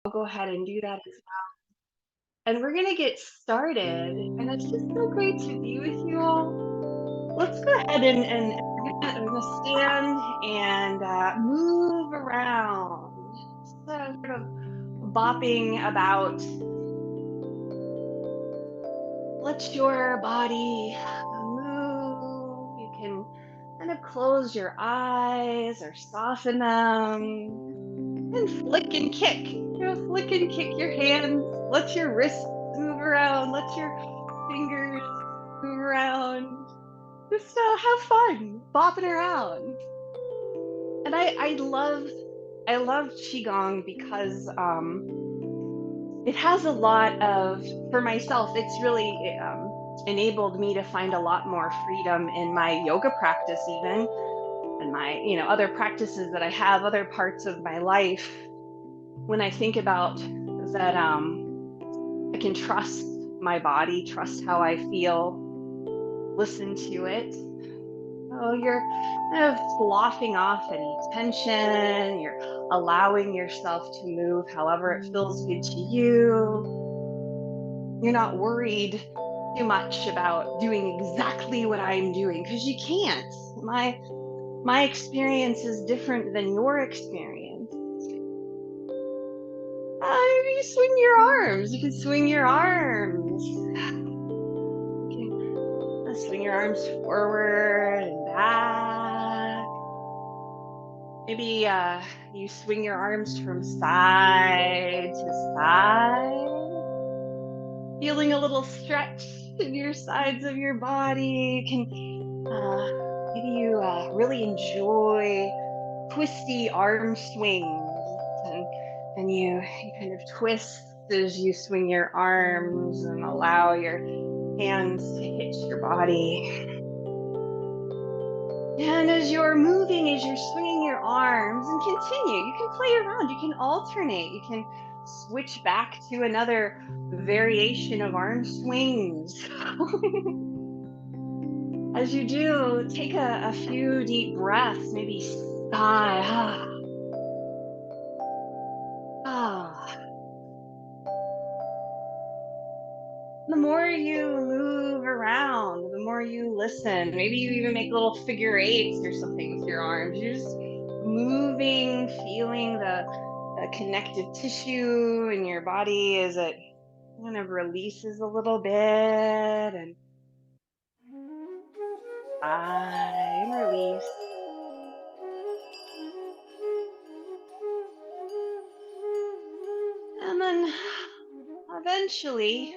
I'll go ahead and do that as well. And we're gonna get started. And it's just so great to be with you all. Let's go ahead and we're gonna stand and move around. So sort of bopping about. Let your body move. You can kind of close your eyes or soften them and flick and kick. Flick and kick your hands. Let your wrists move around. Let your fingers move around. Just have fun bopping around. And I love Qigong because it has a lot of, for myself, it's really enabled me to find a lot more freedom in my yoga practice, even, and my, other practices that I have, other parts of my life. When I think about that, I can trust my body, trust how I feel, listen to it. Oh, you're kind of sloughing off any tension. You're allowing yourself to move however it feels good to you. You're not worried too much about doing exactly what I'm doing because you can't. My experience is different than your experience. Maybe you swing your arms. You can swing your arms. You can swing your arms forward and back. Maybe you swing your arms from side to side, feeling a little stretch in your sides of your body. You can maybe you really enjoy twisty arm swings, and you kind of twist as you swing your arms and allow your hands to hit your body. And as you're moving, as you're swinging your arms, and continue, you can play around, you can alternate, you can switch back to another variation of arm swings. As you do, take a few deep breaths, maybe sigh. Ah. The more you move around, the more you listen. Maybe you even make little figure eights or something with your arms. You're just moving, feeling the connective tissue in your body as it kind of releases a little bit, and sigh and release. And then eventually,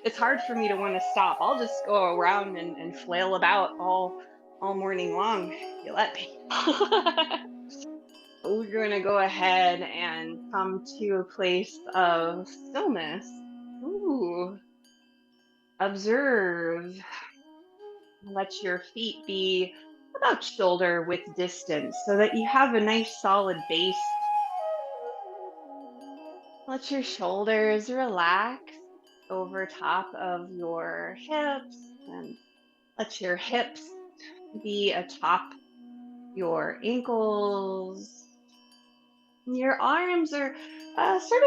it's hard for me to want to stop. I'll just go around and flail about all morning long if you let me. We're going to go ahead and come to a place of stillness. Ooh, observe. Let your feet be about shoulder width distance so that you have a nice solid base. Let your shoulders relax over top of your hips, and let your hips be atop your ankles. Your arms are sort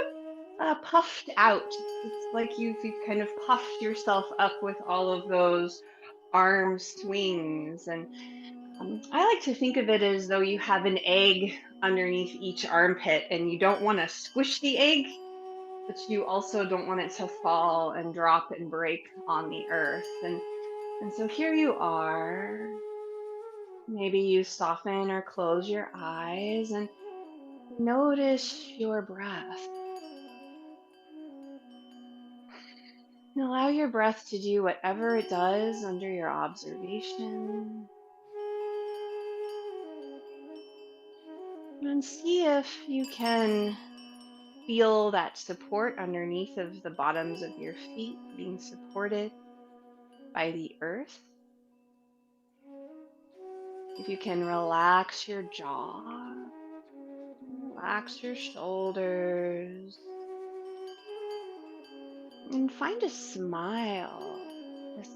of puffed out. It's like you've kind of puffed yourself up with all of those arm swings. And I like to think of it as though you have an egg underneath each armpit, and you don't want to squish the egg, but you also don't want it to fall and drop and break on the earth. And so here you are. Maybe you soften or close your eyes and notice your breath. And allow your breath to do whatever it does under your observation. And see if you can feel that support underneath of the bottoms of your feet, being supported by the earth. If you can relax your jaw, relax your shoulders, and find a smile, this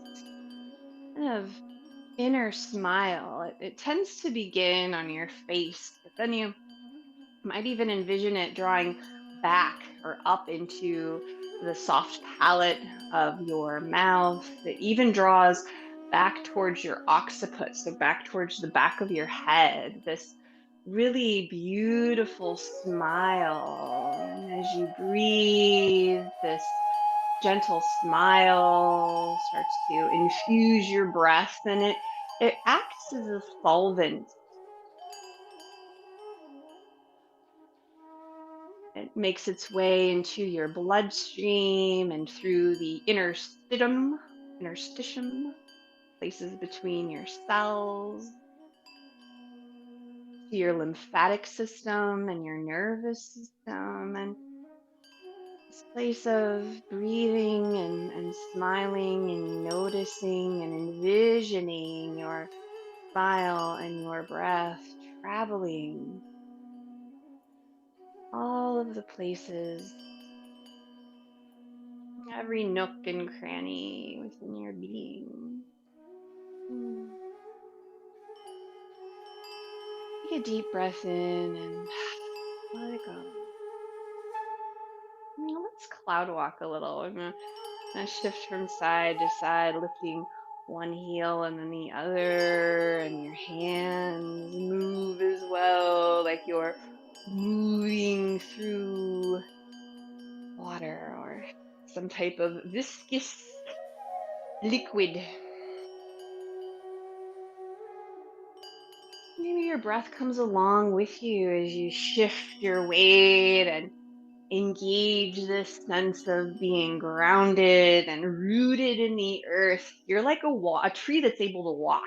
kind of inner smile. It tends to begin on your face, but then you might even envision it drawing back or up into the soft palate of your mouth. It even draws back towards your occiput, so back towards the back of your head. This really beautiful smile. And as you breathe, this gentle smile starts to infuse your breath, and it acts as a solvent. It makes its way into your bloodstream and through the interstitium, places between your cells, to your lymphatic system and your nervous system. And this place of breathing and smiling and noticing and envisioning your smile and your breath traveling all of the places, every nook and cranny within your being. Mm. Take a deep breath in and let it go. Now let's cloud walk a little. I'm gonna shift from side to side, lifting one heel and then the other, and your hands move as well, like you're moving through water or some type of viscous liquid. Maybe your breath comes along with you as you shift your weight and engage this sense of being grounded and rooted in the earth. You're like a tree that's able to walk.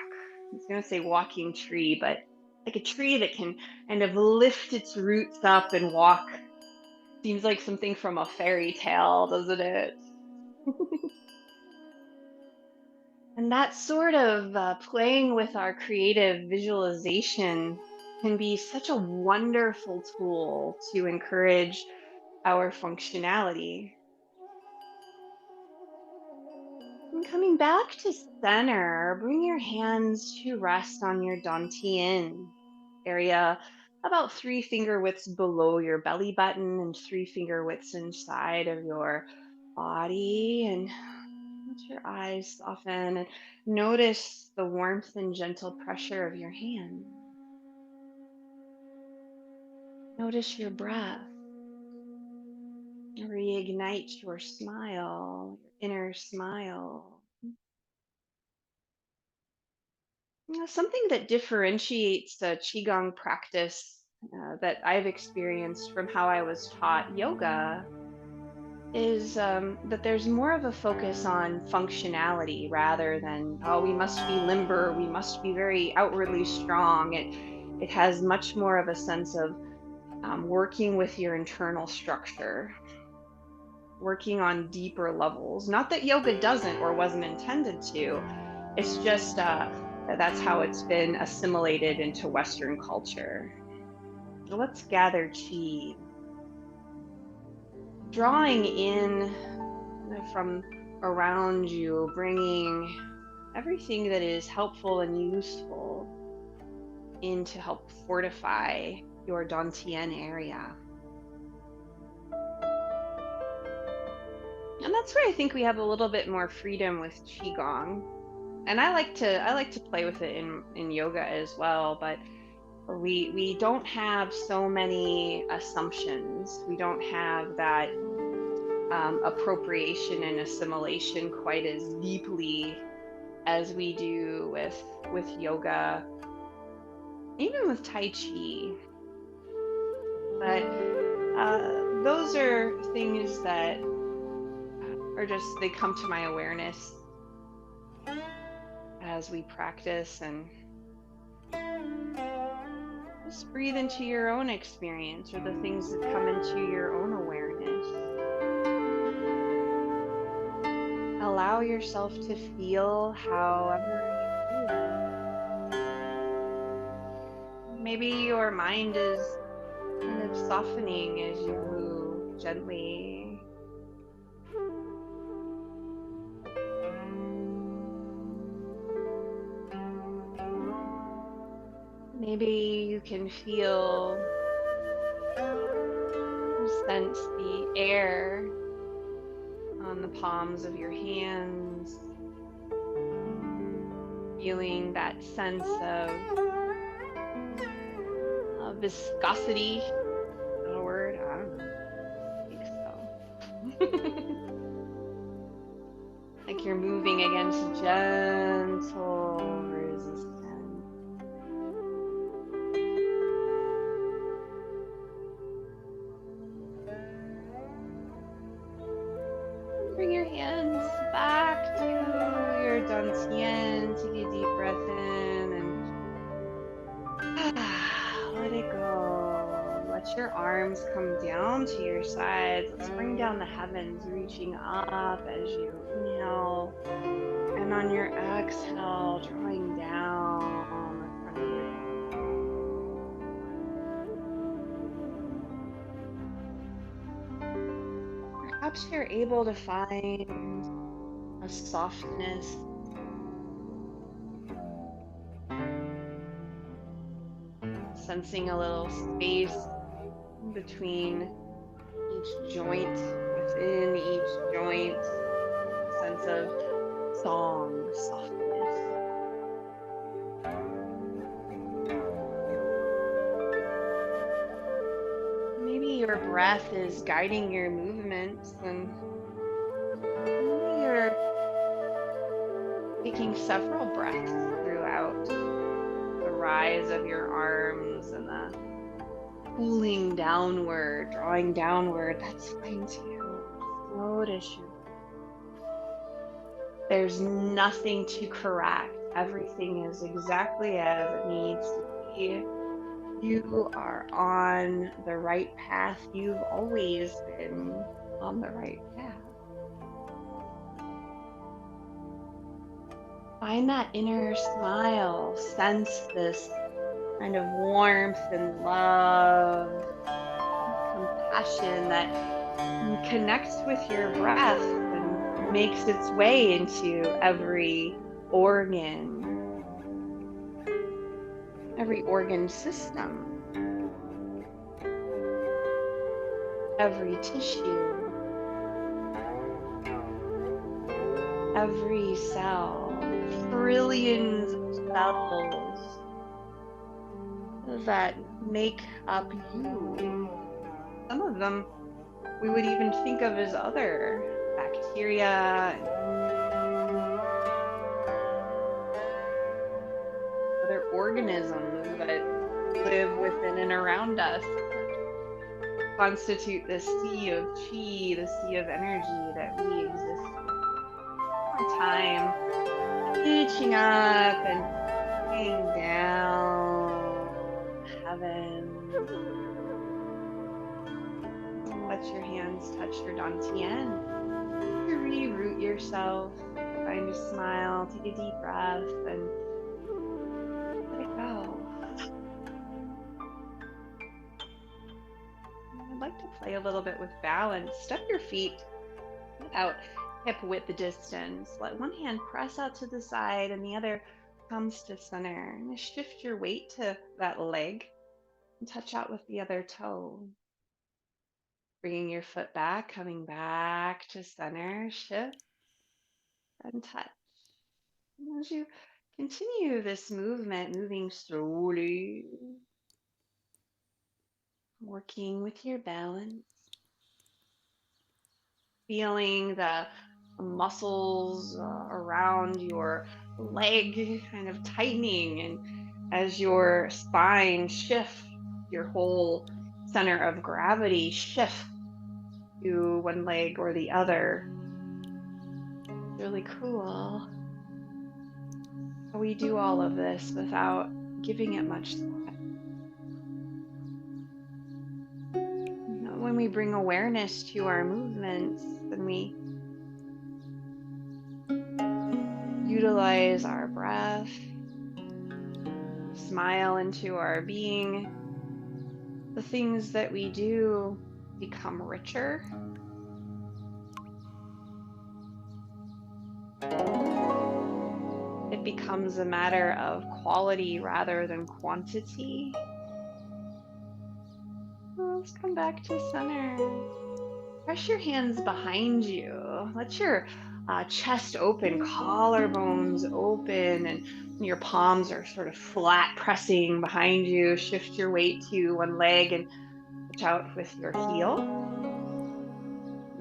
I was going to say walking tree, but like a tree that can kind of lift its roots up and walk. Seems like something from a fairy tale, doesn't it? And that sort of playing with our creative visualization can be such a wonderful tool to encourage our functionality. And coming back to center, bring your hands to rest on your dantian area, about 3 finger widths below your belly button and 3 finger widths inside of your body. And let your eyes soften and notice the warmth and gentle pressure of your hand. Notice your breath. Reignite your smile, your inner smile. Something that differentiates the Qigong practice that I've experienced from how I was taught yoga is that there's more of a focus on functionality rather than, oh, we must be limber, we must be very outwardly strong. It has much more of a sense of working with your internal structure, working on deeper levels. Not that yoga doesn't or wasn't intended to, it's just that's how it's been assimilated into Western culture. Let's gather chi, drawing in from around you, bringing everything that is helpful and useful in to help fortify your dantian area. And that's where I think we have a little bit more freedom with qigong. And I like to play with it in yoga as well, but we don't have so many assumptions. We don't have that appropriation and assimilation quite as deeply as we do with yoga, even with tai chi. But those are things that are just they come to my awareness as we practice, and just breathe into your own experience or the things that come into your own awareness. Allow yourself to feel however you feel. Maybe your mind is kind of softening as you move gently. Maybe you can feel sense the air on the palms of your hands, feeling that sense of viscosity. Is that a word? I don't know. I think so. Like you're moving against gentle resistance. Bring your hands back to your dantian. Take a deep breath in and let it go. Let your arms come down to your sides. Let's bring down the heavens, reaching up as you inhale. And on your exhale, drawing down the front of your head. Perhaps you're able to find a softness, sensing a little space in between each joint, within each joint, sense of song, softness. Maybe your breath is guiding your movements, and maybe you're taking several breaths throughout the rise of your arms and the cooling downward, drawing downward. That's fine too. Notice your breath. There's nothing to correct. Everything is exactly as it needs to be. You are on the right path. You've always been on the right path. Find that inner smile. Sense this kind of warmth and love, compassion that connects with your breath and makes its way into every organ system, every tissue, every cell, trillions of cells that make up you. Some of them we would even think of as other bacteria, other organisms that live within and around us, constitute the sea of chi, the sea of energy that we exist in. More time, reaching up and hanging down, heavens. Let your hands touch your dantian. To reroot yourself, find a smile, take a deep breath, and let it go. I'd like to play a little bit with balance. Step your feet about hip width distance. Let one hand press out to the side and the other comes to center. And shift your weight to that leg and touch out with the other toe. Bringing your foot back, coming back to center, shift and touch. And as you continue this movement, moving slowly, working with your balance, feeling the muscles around your leg kind of tightening, and as your spine shifts, your whole center of gravity shifts to one leg or the other. It's really cool. We do all of this without giving it much thought. When we bring awareness to our movements, then we utilize our breath, smile into our being. The things that we do become richer. It becomes a matter of quality rather than quantity. Let's come back to center. Press your hands behind you. Let your chest open, collarbones open, and your palms are sort of flat, pressing behind you. Shift your weight to one leg and touch out with your heel.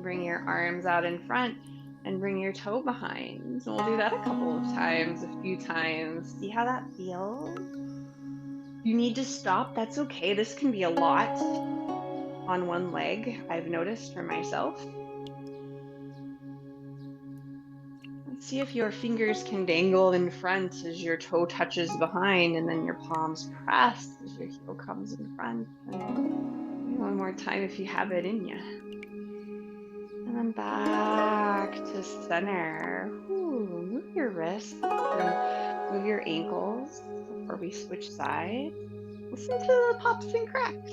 Bring your arms out in front and bring your toe behind. So we'll do that a couple of times, a few times. See how that feels? You need to stop. That's okay. This can be a lot on one leg, I've noticed for myself. Let's see if your fingers can dangle in front as your toe touches behind, and then your palms press as your heel comes in front. And one more time if you have it in you. And then back to center. Ooh, move your wrists and move your ankles before we switch sides. Listen to the pops and cracks.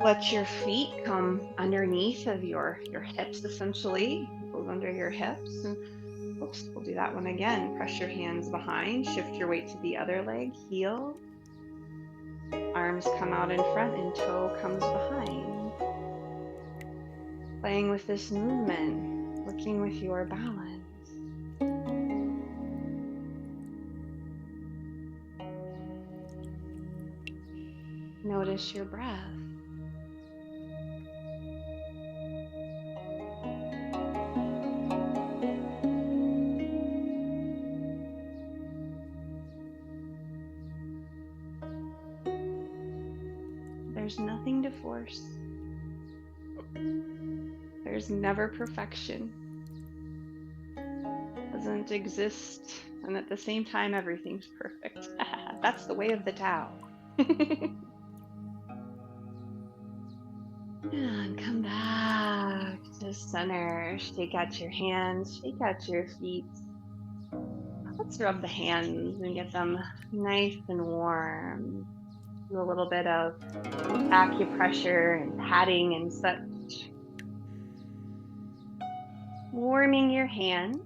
Let your feet come underneath of your hips, essentially. Goes under your hips. And oops, we'll do that one again. Press your hands behind. Shift your weight to the other leg. Heel. Arms come out in front and toe comes behind. Playing with this movement, working with your balance. Notice your breath. There's nothing to force. There's never perfection. Doesn't exist, and at the same time, everything's perfect. That's the way of the Tao. And come back to center. Shake out your hands, shake out your feet. Let's rub the hands and get them nice and warm. Do a little bit of acupressure and patting and such. Warming your hands.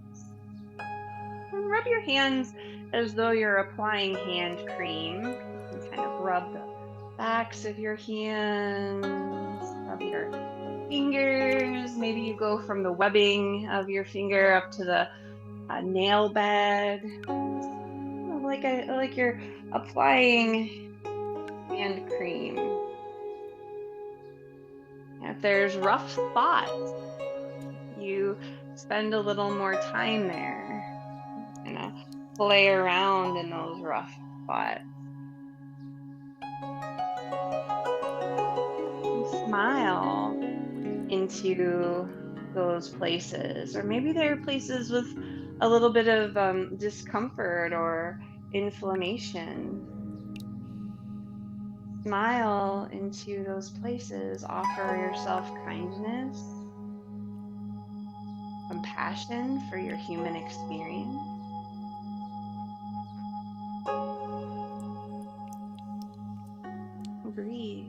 And rub your hands as though you're applying hand cream. You can kind of rub the backs of your hands, rub your fingers. Maybe you go from the webbing of your finger up to the nail bed. Like you're applying hand cream. If there's rough spots, you spend a little more time there. Play around in those rough spots. Smile into those places, or maybe there are places with a little bit of discomfort or inflammation. Smile into those places. Offer yourself kindness, compassion for your human experience. Breathe.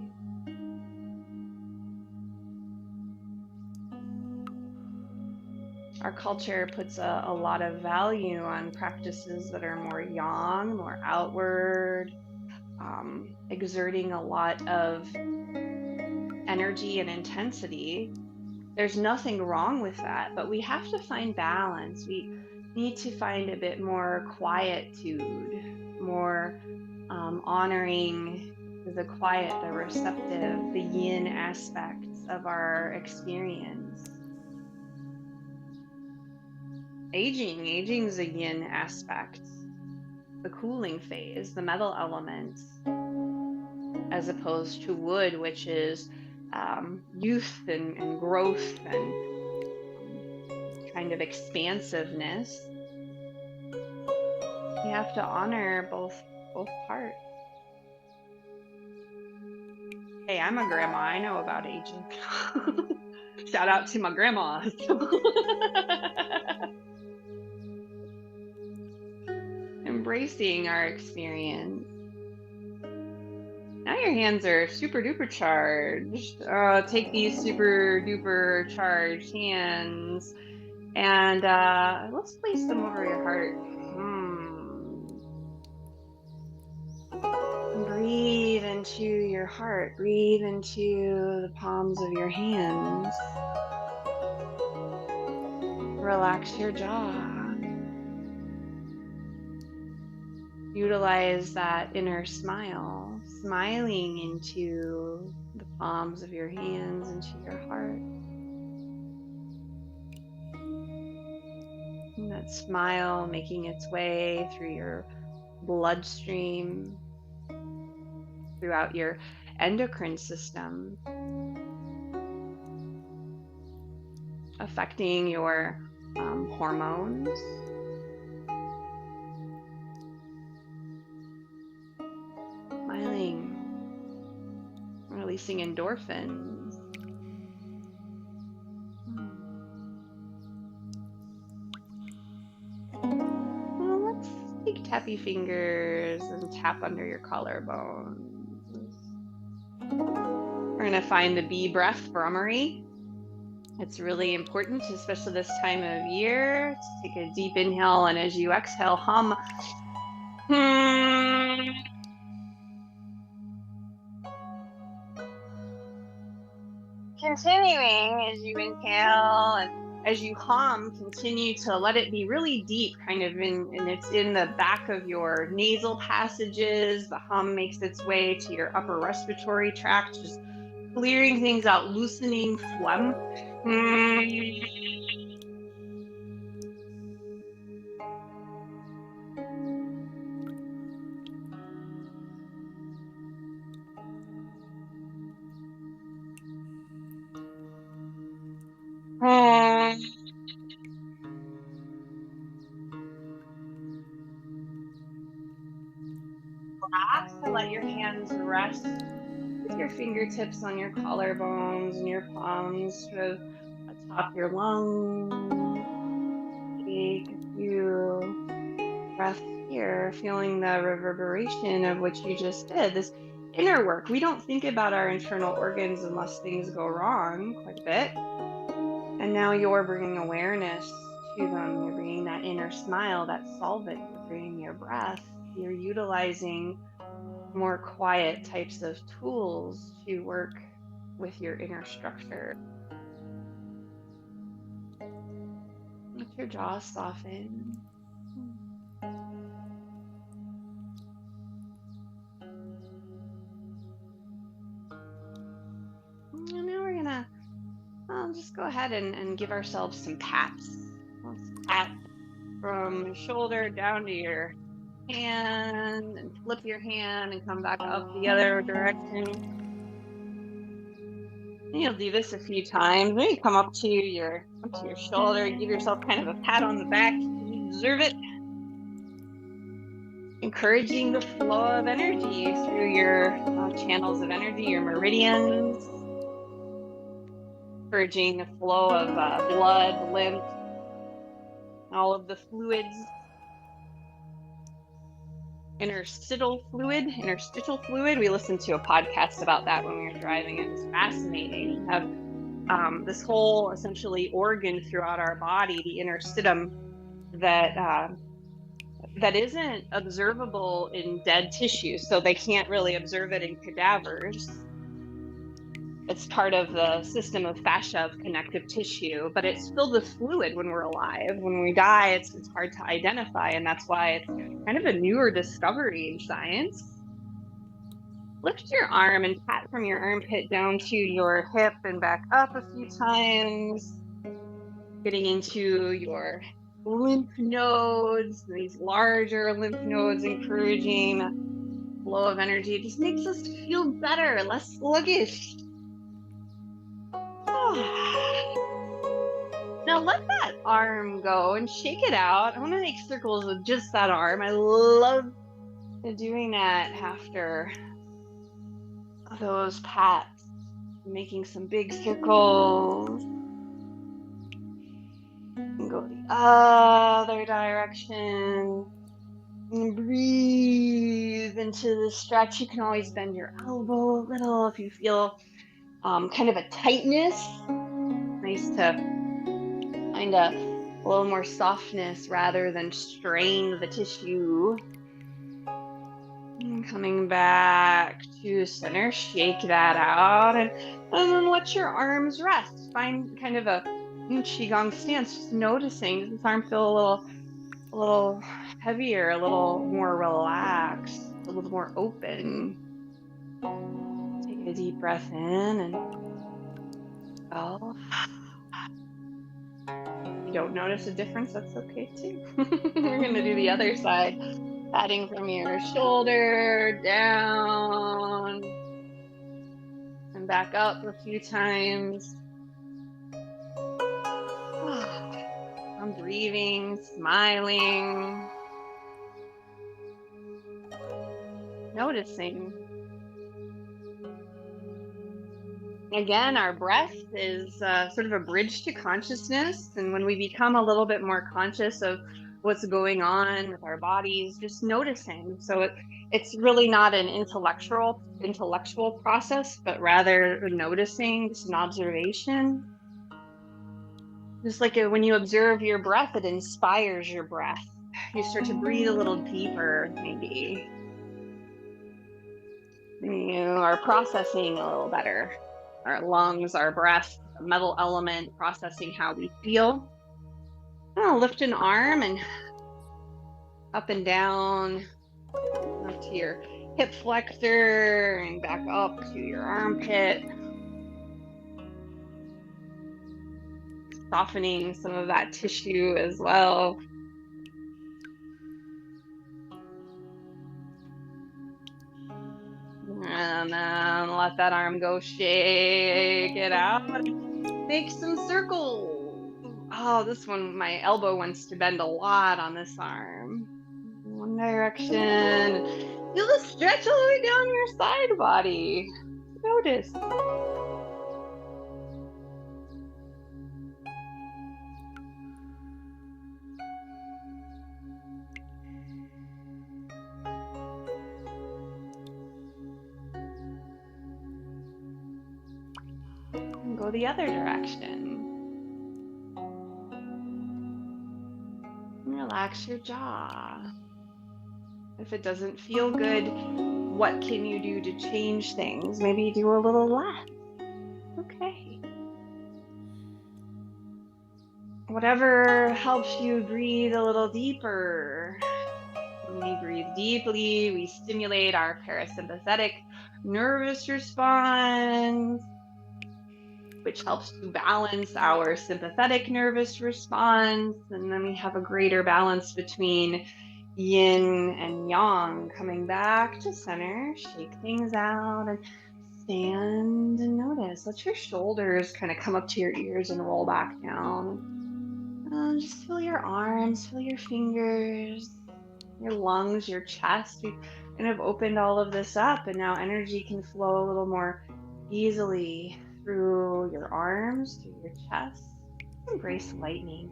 Our culture puts a lot of value on practices that are more yang, more outward, exerting a lot of energy and intensity. There's nothing wrong with that, but we have to find balance. We need to find a bit more quietude, more honoring the quiet, the receptive, the yin aspects of our experience. Aging's a yin aspect, the cooling phase, the metal element, as opposed to wood, which is youth and growth and kind of expansiveness. You have to honor both parts. Hey, I'm a grandma. I know about aging. Shout out to my grandmas. Embracing our experience. Now your hands are super duper charged. Take these super duper charged hands and let's place them over your heart. Breathe and into your heart. Breathe into the palms of your hands. Relax your jaw. Utilize that inner smile, smiling into the palms of your hands, into your heart. And that smile making its way through your bloodstream, throughout your endocrine system, affecting your hormones, smiling, releasing endorphins. Well, let's take tappy fingers and tap under your collarbones. We're going to find the bee breath, Brahmari. It's really important, especially this time of year, to take a deep inhale, and as you exhale, hum. Continuing as you inhale, and as you hum, continue to let it be really deep, kind of and it's in the back of your nasal passages. The hum makes its way to your upper respiratory tract, just clearing things out, loosening phlegm. Relax and let your hands rest with your fingertips on your collarbones and your palms sort of atop your lungs. Take a few breaths here, feeling the reverberation of what you just did, this inner work. We don't think about our internal organs unless things go wrong quite a bit. And now you're bringing awareness to them. You're bringing that inner smile, that solvent. You're bringing your breath. You're utilizing more quiet types of tools to work with your inner structure. Let your jaw soften. And now we're gonna just go ahead and give ourselves some pats. Let's pat from your shoulder down to your hand, and flip your hand and come back up the other direction. And you'll do this a few times. Maybe come up to your shoulder, give yourself kind of a pat on the back. You deserve it. Encouraging the flow of energy through your channels of energy, your meridians. Encouraging the flow of blood, lymph, all of the fluids. Interstitial fluid. We listened to a podcast about that when we were driving. It was fascinating. We have this whole essentially organ throughout our body, the interstitum, that isn't observable in dead tissue, so they can't really observe it in cadavers. It's part of the system of fascia, of connective tissue, but it's filled with fluid when we're alive. When we die, it's hard to identify, and that's why it's kind of a newer discovery in science. Lift your arm and pat from your armpit down to your hip and back up a few times, getting into your lymph nodes, these larger lymph nodes, encouraging flow of energy. It just makes us feel better, less sluggish. Now let that arm go and shake it out. I want to make circles with just that arm. I love doing that after those pats, making some big circles. And go the other direction. And breathe into the stretch. You can always bend your elbow a little if you feel kind of a tightness. Nice to find a little more softness rather than strain the tissue. And coming back to center, shake that out, and then let your arms rest. Find kind of a Qigong stance, just noticing. Does this arm feel a little heavier, a little more relaxed, a little more open? Take a deep breath in and out. You don't notice a difference, that's okay too. We're gonna do the other side. Patting from your shoulder down and back up a few times. I'm breathing, smiling, noticing. Again, our breath is sort of a bridge to consciousness. And when we become a little bit more conscious of what's going on with our bodies, just noticing. So it's really not an intellectual process, but rather noticing, just an observation. Just like when you observe your breath, it inspires your breath. You start to breathe a little deeper, maybe. You are processing a little better. Our lungs, our breath, the metal element, processing how we feel. Lift an arm and up and down, up to your hip flexor and back up to your armpit. Softening some of that tissue as well. And then let that arm go, shake it out. Make some circles. Oh, this one, my elbow wants to bend a lot on this arm. One direction. Feel the stretch all the way down your side body. Notice. And go the other direction. And relax your jaw. If it doesn't feel good, what can you do to change things? Maybe do a little less. Okay. Whatever helps you breathe a little deeper. When we breathe deeply, we stimulate our parasympathetic nervous response, which helps to balance our sympathetic nervous response. And then we have a greater balance between yin and yang. Coming back to center, shake things out and stand and notice. Let your shoulders kind of come up to your ears and roll back down. Just feel your arms, feel your fingers, your lungs, your chest. We've kind of opened all of this up, and now energy can flow a little more easily through your arms, through your chest. Embrace lightning.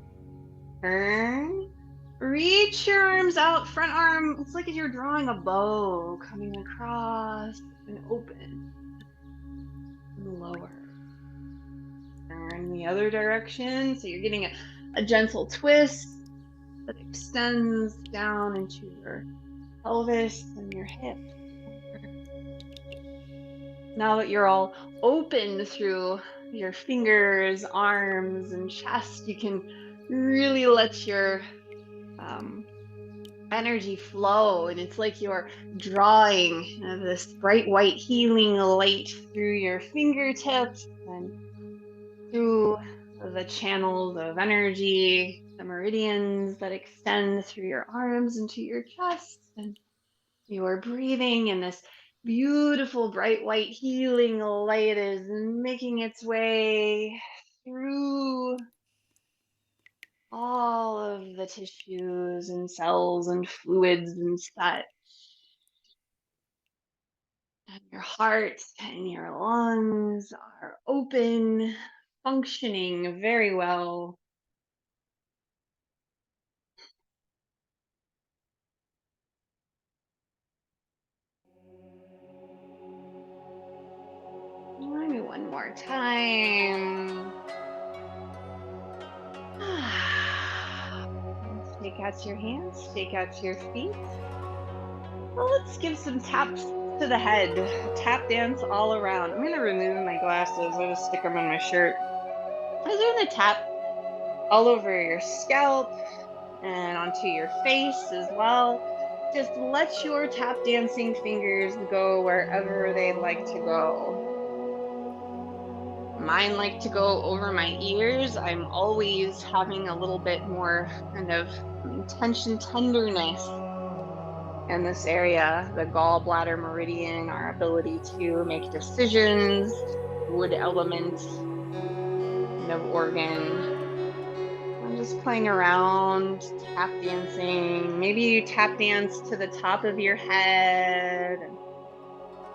Turn. Reach your arms out. Front arm, it's like you're drawing a bow coming across and open. And lower. Turn the other direction. So you're getting a gentle twist that extends down into your pelvis and your hips. Now that you're all open through your fingers, arms, and chest, you can really let your energy flow, and it's like you're drawing this bright white healing light through your fingertips and through the channels of energy, the meridians that extend through your arms into your chest, and you are breathing, and this beautiful bright white healing light is making its way through all of the tissues and cells and fluids and such. And your heart and your lungs are open, functioning very well. Maybe one more time. Shake out your hands, shake out your feet. Well, let's give some taps to the head. Tap dance all around. I'm going to remove my glasses. I'll just stick them on my shirt. I'm going to tap all over your scalp and onto your face as well. Just let your tap dancing fingers go wherever they'd like to go. Mine like to go over my ears. I'm always having a little bit more kind of tension, tenderness in this area, the gallbladder meridian, our ability to make decisions, wood element kind of organ. I'm just playing around, tap dancing. Maybe you tap dance to the top of your head,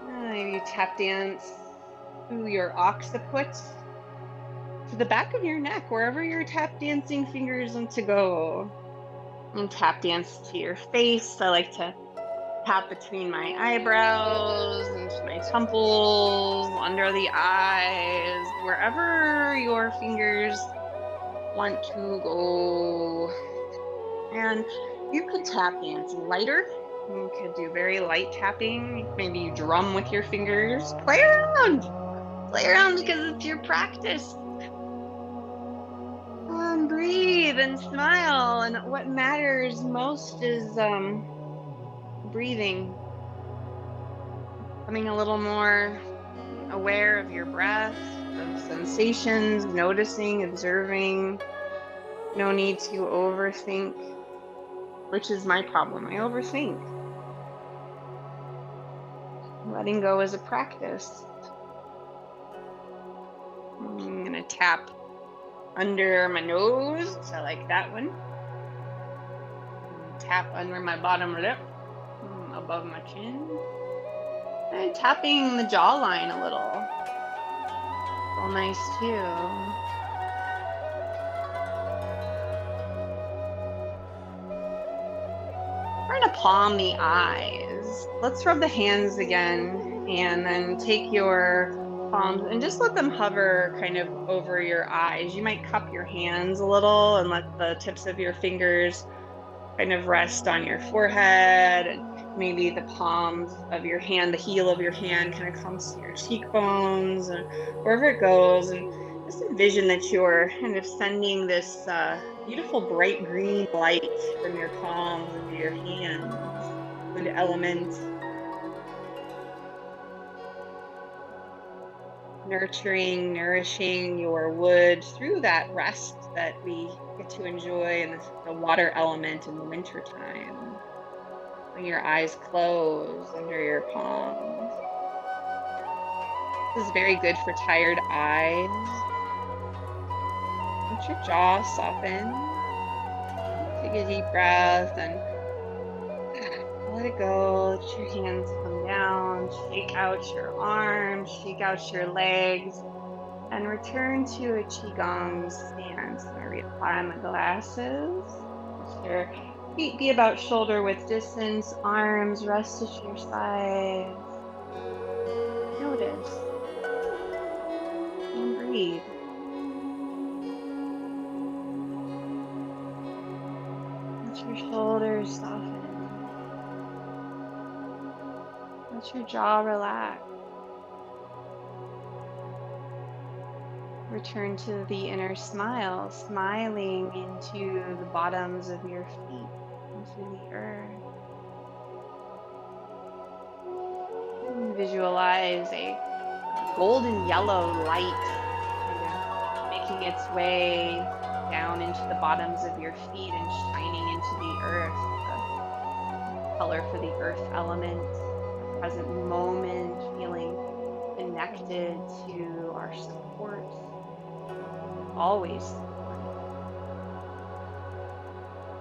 and maybe you tap dance through your occiput to the back of your neck, wherever your tap dancing fingers want to go. And tap dance to your face. I like to tap between my eyebrows, into my temples, under the eyes, wherever your fingers want to go. And you could tap dance lighter. You could do very light tapping. Maybe you drum with your fingers. Play around. Play around because it's your practice. And breathe and smile. And what matters most is breathing. Becoming a little more aware of your breath, of sensations, noticing, observing. No need to overthink, which is my problem. I overthink. Letting go is a practice. I'm going to tap under my nose. I like that one. Tap under my bottom lip, above my chin. And tapping the jawline a little. Feel nice too. We're going to palm the eyes. Let's rub the hands again and then take your palms and just let them hover kind of over your eyes. You might cup your hands a little and let the tips of your fingers kind of rest on your forehead, and maybe the palms of your hand, the heel of your hand kind of comes to your cheekbones and wherever it goes. And just envision that you're kind of sending this beautiful bright green light from your palms into your hands, wood element, nurturing, nourishing your wood through that rest that we get to enjoy in the water element in the wintertime. When your eyes close under your palms. This is very good for tired eyes. Let your jaw soften. Take a deep breath and let it go. Let your hands come down. Shake out your arms, shake out your legs, and return to a Qigong stance. I'm going to reapply my glasses. Let your feet be about shoulder width distance, arms rest at your sides. Notice and breathe. Let your shoulders soften. Let your jaw relax. Return to the inner smile, smiling into the bottoms of your feet, into the earth. And visualize a golden yellow light kind of making its way down into the bottoms of your feet and shining into the earth, the color for the earth element, the present moment, feeling connected to our support. Always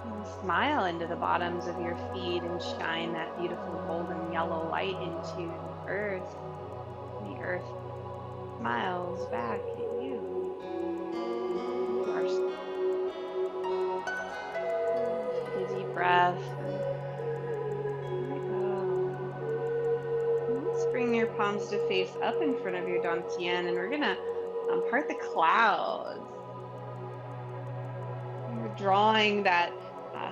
and smile into the bottoms of your feet and shine that beautiful golden yellow light into the earth. The earth smiles back at you. You are take a deep breath and let go. And let's bring your palms to face up in front of your dantian, and we're gonna part the clouds. You're drawing that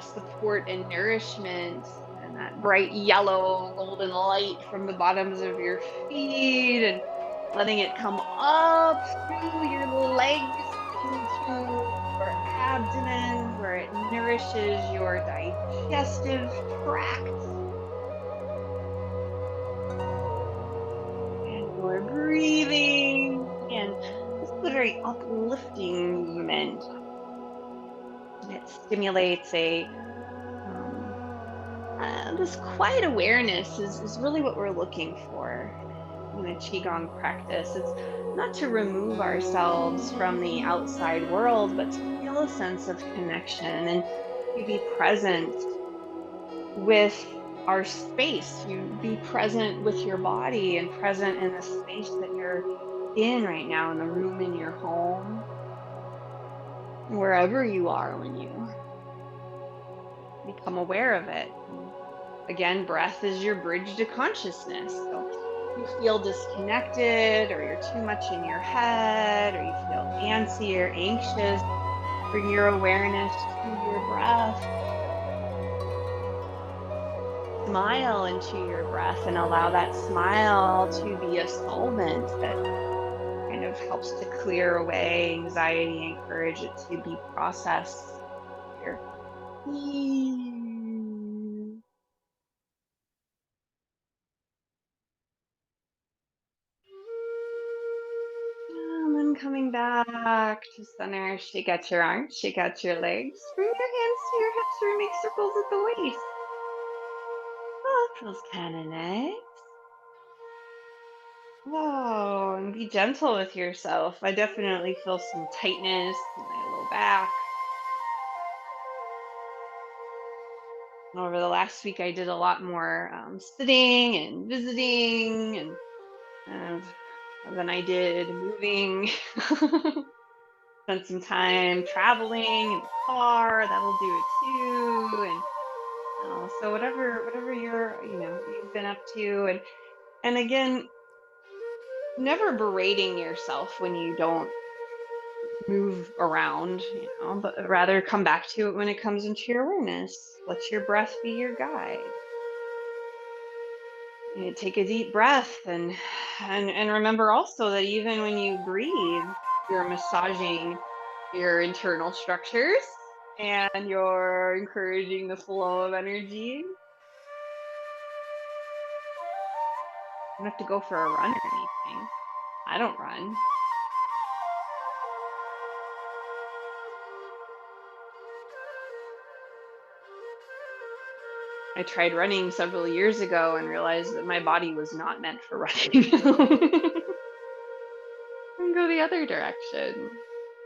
support and nourishment and that bright yellow golden light from the bottoms of your feet and letting it come up through your legs into your abdomen where it nourishes your digestive tract and your breathing. And this is a very uplifting movement. And it stimulates um, this quiet awareness is really what we're looking for in a Qigong practice. It's not to remove ourselves from the outside world, but to feel a sense of connection and to be present with our space. You be present with your body and present in the space that you're in right now, in the room in your home, wherever you are when you become aware of it. And again, breath is your bridge to consciousness. So you feel disconnected or you're too much in your head or you feel antsy or anxious, bring your awareness to your breath. Smile into your breath and allow that smile to be a solvent that kind of helps to clear away anxiety, encourage it to be processed here. And then coming back to center, shake out your arms, shake out your legs, bring your hands to your hips or make circles at the waist. Oh, that feels kind of nice. Oh, and be gentle with yourself. I definitely feel some tightness in my low back. Over the last week, I did a lot more sitting and visiting, and than I did moving. Spent some time traveling in the car. That'll do it too. And so whatever you've been up to, and again, never berating yourself when you don't move around, but rather come back to it when it comes into your awareness. Let your breath be your guide. And take a deep breath and remember also that even when you breathe, you're massaging your internal structures and you're encouraging the flow of energy. You don't have to go for a run or anything. I don't run. I tried running several years ago and realized that my body was not meant for running. And go the other direction.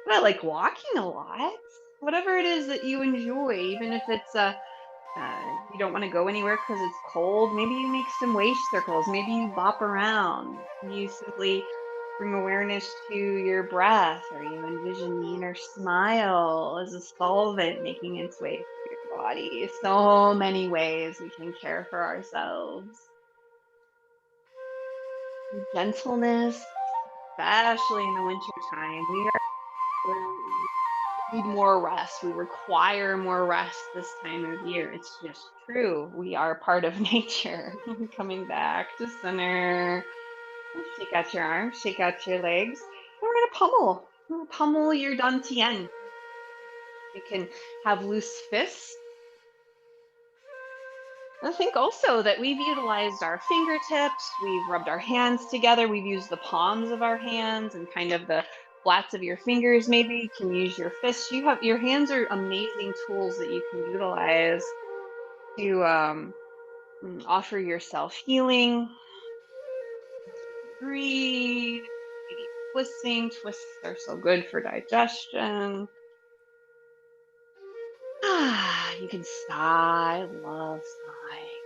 But I like walking a lot. Whatever it is that you enjoy, even if it's you don't want to go anywhere because it's cold, maybe you make some waist circles. Maybe you bop around. You simply bring awareness to your breath, or you envision the inner smile as a solvent making its way through your body. So many ways we can care for ourselves. Gentleness, especially in the winter time. We need more rest. We require more rest this time of year. It's just true. We are part of nature. Coming back to center. Shake out your arms, shake out your legs. And we're gonna pummel. We're gonna pummel your dantian. You can have loose fists. I think also that we've utilized our fingertips, we've rubbed our hands together, we've used the palms of our hands and kind of the flats of your fingers. Maybe you can use your fists. Your hands are amazing tools that you can utilize to offer yourself healing. Breathe. Maybe twisting. Twists are so good for digestion. You can sigh. I love sighing.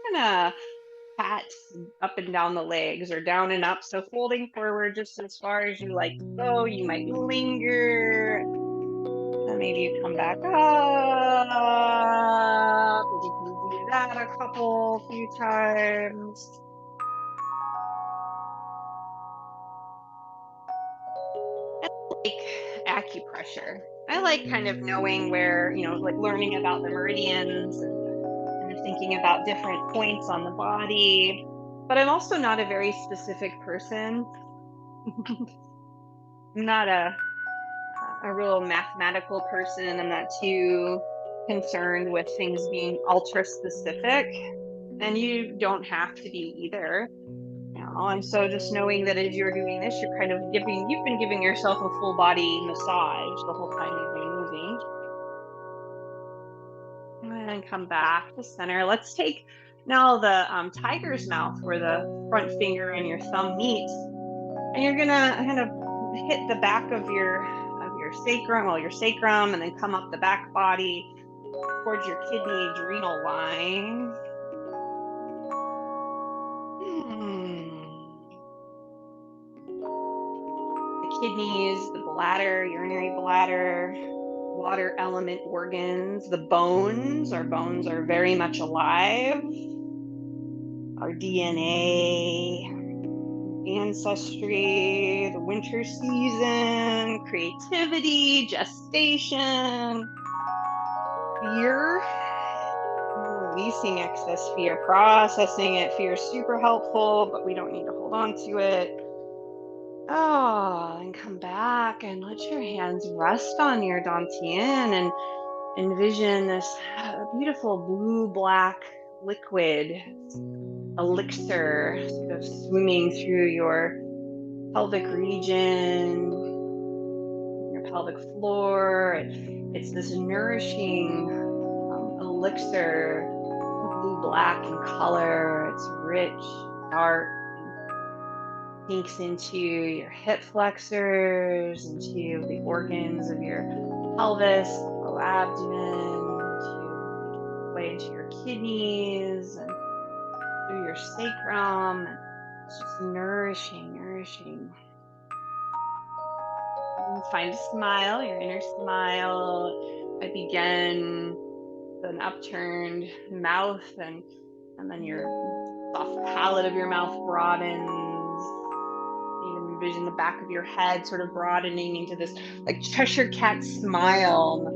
I'm gonna pat up and down the legs or down and up. So folding forward just as far as you like to go. You might linger. And maybe you come back up. And you can do that few times. Like acupressure. I like kind of knowing where, like learning about the meridians thinking about different points on the body. But I'm also not a very specific person. I'm not a real mathematical person. I'm not too concerned with things being ultra specific, and you don't have to be either. And so just knowing that as you're doing this, you've been giving yourself a full body massage the whole time you've been moving. And then come back to center. Let's take now the tiger's mouth where the front finger and your thumb meet. And you're gonna kind of hit the back of your sacrum, and then come up the back body towards your kidney adrenal line. The kidneys, the bladder, urinary bladder, water element organs, the bones. Our bones are very much alive. Our DNA, ancestry, the winter season, creativity, gestation, fear, releasing excess fear, processing it. Fear is super helpful, but we don't need to hold on to it. Oh, and come back and let your hands rest on your dantian and envision this beautiful blue-black liquid elixir sort of swimming through your pelvic region, your pelvic floor. It's this nourishing elixir, blue-black in color. It's rich, dark, sinks into your hip flexors, into the organs of your pelvis, low abdomen, way into your kidneys and through your sacrum. It's just nourishing. And find a smile, your inner smile. I begin with an upturned mouth, and then your soft palate of your mouth broadens. You can envision the back of your head sort of broadening into this like Cheshire Cat smile,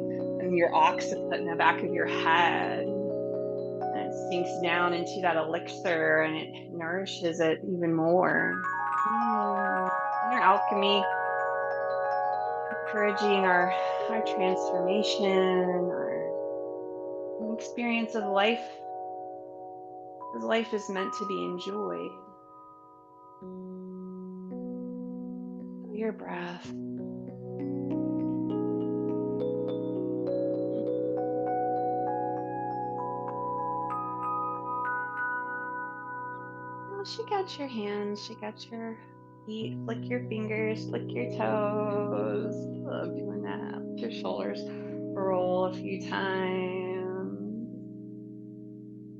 and your occiput in the back of your head. And it sinks down into that elixir and it nourishes it even more. Inner alchemy, encouraging our transformation, our experience of life, because life is meant to be enjoyed. Your breath. Well, shake out your hands, shake out your feet, flick your fingers, flick your toes. Love doing that. Let your shoulders roll a few times.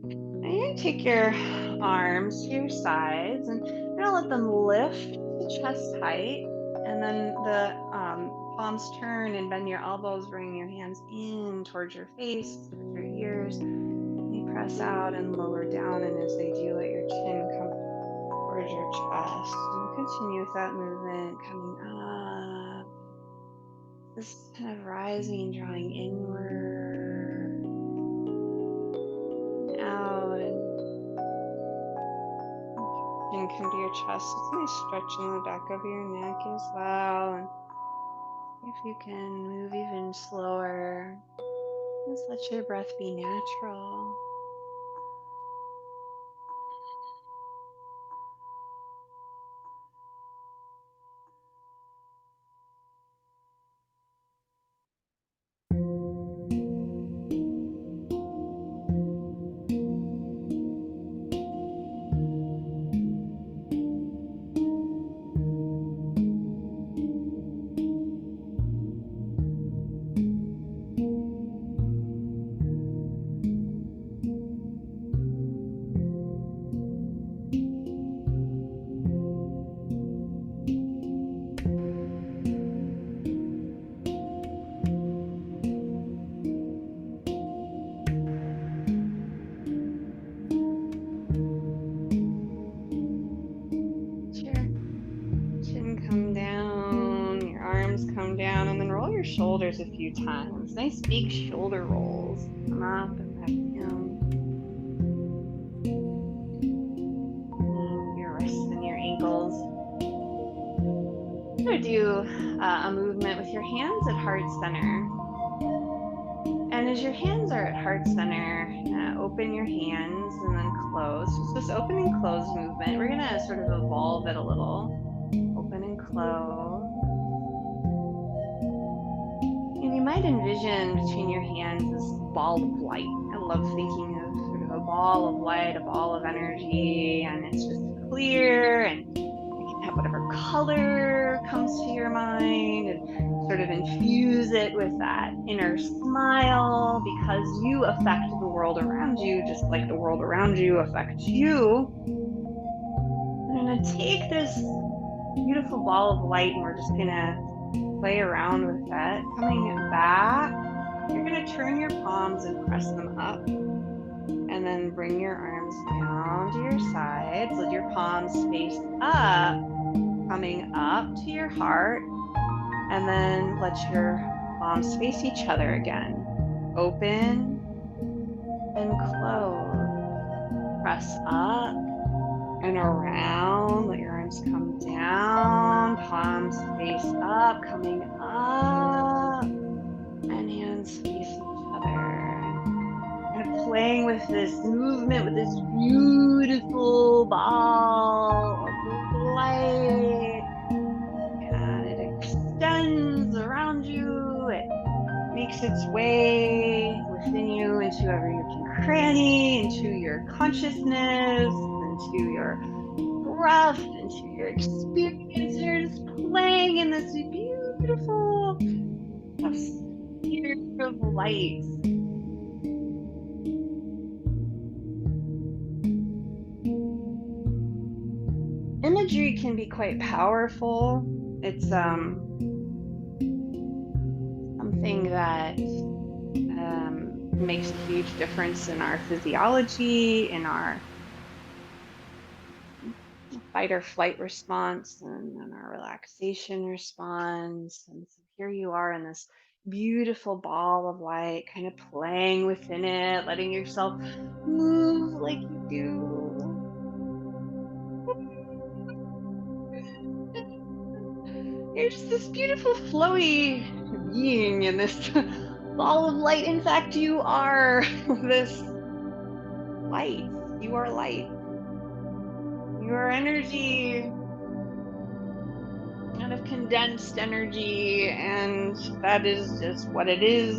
And you're going to take your arms to your sides and you're going to let them lift to chest height. And then the palms turn and bend your elbows, bring your hands in towards your face, towards your ears. You press out and lower down, and as they do, let your chin come towards your chest. And continue with that movement, coming up. This kind of rising, drawing inward, and out, and come to your chest. It's a nice stretch in the back of your neck as well. And if you can move even slower, just let your breath be natural. Come down, your arms come down, and then roll your shoulders a few times. Nice big shoulder rolls. Come up and back down. do a movement with your hands at heart center. And as your hands are at heart center, open your hands and then close. Just this open and close movement. We're going to sort of evolve it a little. Open and close. And you might envision between your hands this ball of light. I love thinking of sort of a ball of light, a ball of energy, and it's just clear, and you can have whatever color comes to your mind and sort of infuse it with that inner smile because you affect the world around you just like the world around you affects you. I'm going to take this beautiful ball of light and we're just going to play around with that. Coming back, you're going to turn your palms and press them up. And then bring your arms down to your sides. Let your palms face up, coming up to your heart. And then let your palms face each other again. Open and close. Press up and around. Let your arms come down. Palms face up, coming up. And hands face each other. And playing with this movement, with this beautiful ball of light. And it extends around you. It makes its way within you into every nook and cranny, into your consciousness, into your breath, into your experience. You're just playing in this beautiful sphere of light. Imagery can be quite powerful. It's something that makes a huge difference in our physiology, in our fight or flight response, and in our relaxation response. And so here you are in this beautiful ball of light, kind of playing within it, letting yourself move like you do. You're just this beautiful flowy being in this ball of light. In fact, you are this light. You are light. You are energy, kind of condensed energy, and that is just what it is.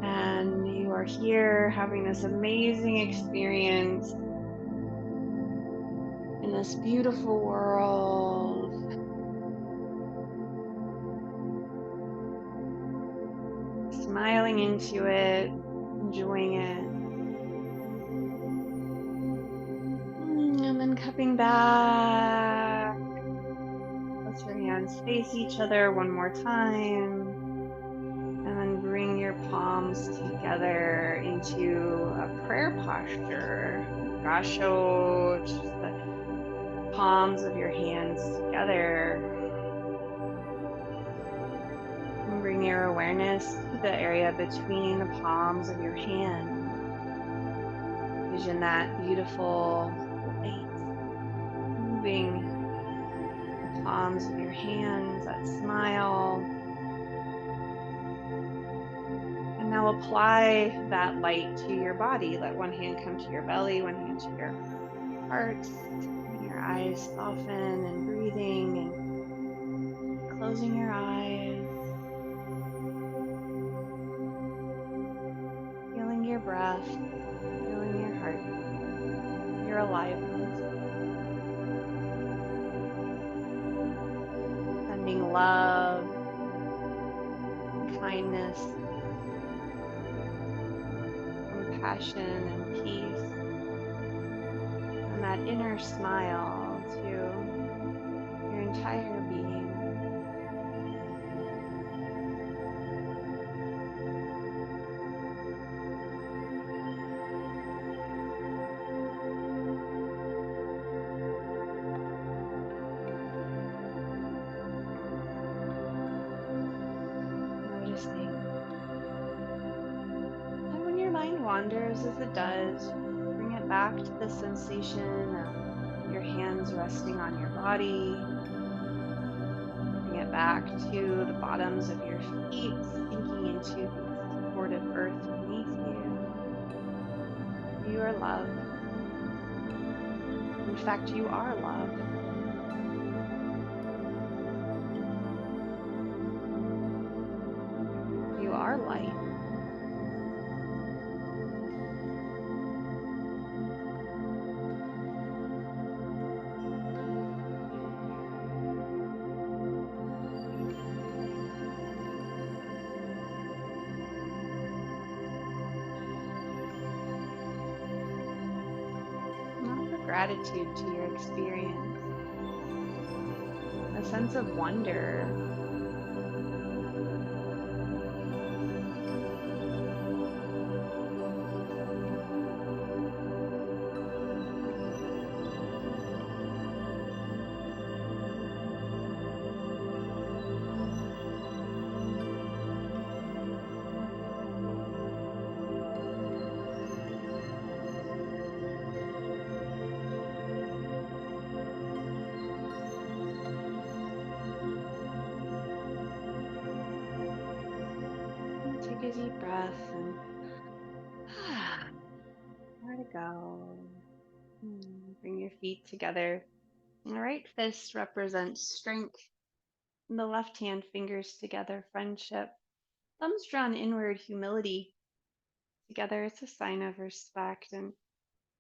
And you are here having this amazing experience in this beautiful world. Smiling into it, enjoying it. And then coming back. Let your hands face each other one more time. And then bring your palms together into a prayer posture. Gasho, just the palms of your hands together. And bring your awareness to the area between the palms of your hand. Vision that beautiful light moving the palms of your hands, that smile. And now apply that light to your body. Let one hand come to your belly, one hand to your heart. And your eyes soften and breathing and closing your eyes. Feeling your breath, feeling your heart, your aliveness. Sending love, kindness, compassion, and peace, and that inner smile to your entire being. Noticing. And when your mind wanders, as it does, bring it back to the sensation of your hands resting on your body, back to the bottoms of your feet, sinking into the supportive earth beneath you. You are love. In fact, you are love. You are light. And offer gratitude to your experience, a sense of wonder. And take a deep breath and let it go. Bring your feet together. And the right fist represents strength, and the left hand fingers together, friendship. Thumbs drawn inward, humility. Together, it's a sign of respect. And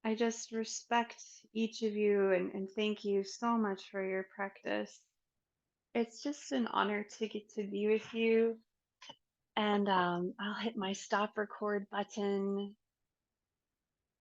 I just respect each of you and thank you so much for your practice. It's just an honor to get to be with you. And I'll hit my stop record button